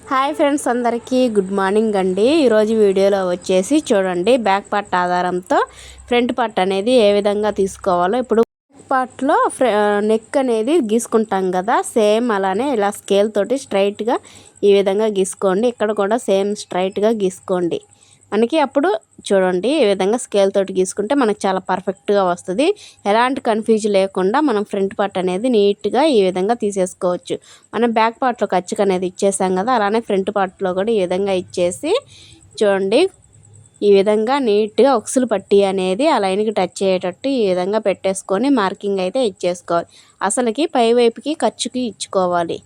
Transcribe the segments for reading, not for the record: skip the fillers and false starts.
Hi friends, అందరికీ good morning అండి. ఈరోజు వీడియోలో వచ్చేసి చూడండి, బ్యాక్ పార్ట్ ఆధారంతో ఫ్రంట్ పార్ట్ అనేది ఏ విధంగా తీసుకోవాలో. ఇప్పుడు బ్యాక్ పార్ట్లో నెక్ అనేది గీసుకుంటాం కదా, సేమ్ అలానే ఇలా స్కేల్ తోటి స్ట్రైట్గా ఈ విధంగా గీసుకోండి. ఇక్కడ కూడా సేమ్ స్ట్రైట్గా గీసుకోండి. మనకి అప్పుడు చూడండి, ఈ విధంగా స్కేల్ తోటి గీసుకుంటే మనకు చాలా పర్ఫెక్ట్గా వస్తుంది. ఎలాంటి కన్ఫ్యూజ్ లేకుండా మనం ఫ్రంట్ పార్ట్ అనేది నీట్గా ఈ విధంగా తీసేసుకోవచ్చు. మనం బ్యాక్ పార్ట్లో ఖర్చుకు అనేది ఇచ్చేసాం కదా, అలానే ఫ్రంట్ పార్ట్లో కూడా ఈ విధంగా ఇచ్చేసి చూడండి, ఈ విధంగా నీట్గా ఒక్సులు పట్టి అనేది ఆ లైన్కి టచ్ అయ్యేటట్టు ఈ విధంగా పెట్టేసుకొని మార్కింగ్ అయితే ఇచ్చేసుకోవాలి. అసలుకి పై వైపుకి ఖర్చుకి ఇచ్చుకోవాలి.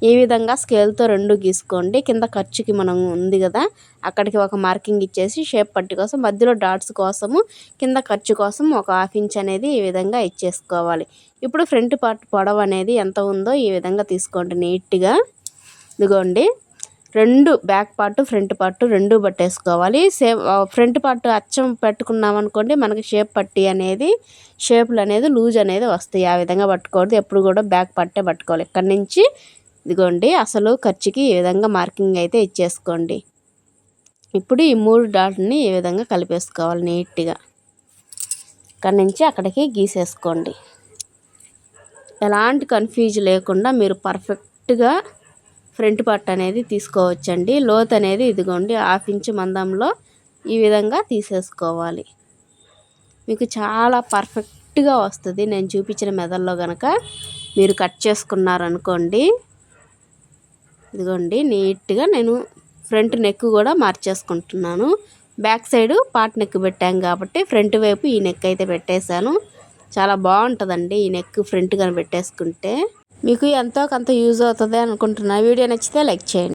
ఈ విధంగా స్కేల్తో రెండు గీసుకోండి. కింద ఖర్చుకి మనం ఉంది కదా, అక్కడికి ఒక మార్కింగ్ ఇచ్చేసి షేప్ పట్టి కోసం మధ్యలో డాట్స్ కోసము కింద ఖర్చు కోసం ఒక 1/2 ఇంచ్ అనేది ఈ విధంగా ఇచ్చేసుకోవాలి. ఇప్పుడు ఫ్రంట్ పార్ట్ పొడవు అనేది ఎంత ఉందో ఈ విధంగా తీసుకోండి నీట్గా. ఇదిగోండి, రెండు బ్యాక్ పార్ట్ ఫ్రంట్ పార్ట్ రెండు పట్టేసుకోవాలి. సేమ్ ఫ్రంట్ పార్ట్ అచ్చం పెట్టుకున్నాం అనుకోండి, మనకి షేప్ పట్టి అనేది షేపులు అనేది లూజ్ అనేది వస్తాయి. ఆ విధంగా పట్టుకోవద్దు, ఎప్పుడు కూడా బ్యాక్ పార్టే పట్టుకోవాలి. ఇక్కడి నుంచి ఇదిగోండి, అసలు ఖర్చుకి ఈ విధంగా మార్కింగ్ అయితే ఇచ్చేసుకోండి. ఇప్పుడు ఈ 3 డాట్ని ఈ విధంగా కలిపేసుకోవాలి నీట్గా. ఇక్కడి నుంచి అక్కడికి గీసేసుకోండి. ఎలాంటి కన్ఫ్యూజ్ లేకుండా మీరు పర్ఫెక్ట్గా ఫ్రంట్ పార్ట్ అనేది తీసుకోవచ్చండి. లోత్ అనేది ఇదిగోండి 1/2 ఇంచ్ మందంలో ఈ విధంగా తీసేసుకోవాలి. మీకు చాలా పర్ఫెక్ట్గా వస్తుంది. నేను చూపించిన మెథడ్లో కనుక మీరు కట్ చేసుకున్నారనుకోండి. ఇదిగోండి, నీట్గా నేను ఫ్రంట్ నెక్ కూడా మార్చేసుకుంటున్నాను. బ్యాక్ సైడ్ పార్ట్ నెక్ పెట్టాం కాబట్టి ఫ్రంట్ వైపు ఈ నెక్ అయితే పెట్టేశాను. చాలా బాగుంటుందండి ఈ నెక్ ఫ్రంట్ కానీ పెట్టేసుకుంటే. మీకు ఎంతో కొంత యూజ్ అవుతుంది అనుకుంటున్నా. వీడియో నచ్చితే లైక్ చేయండి.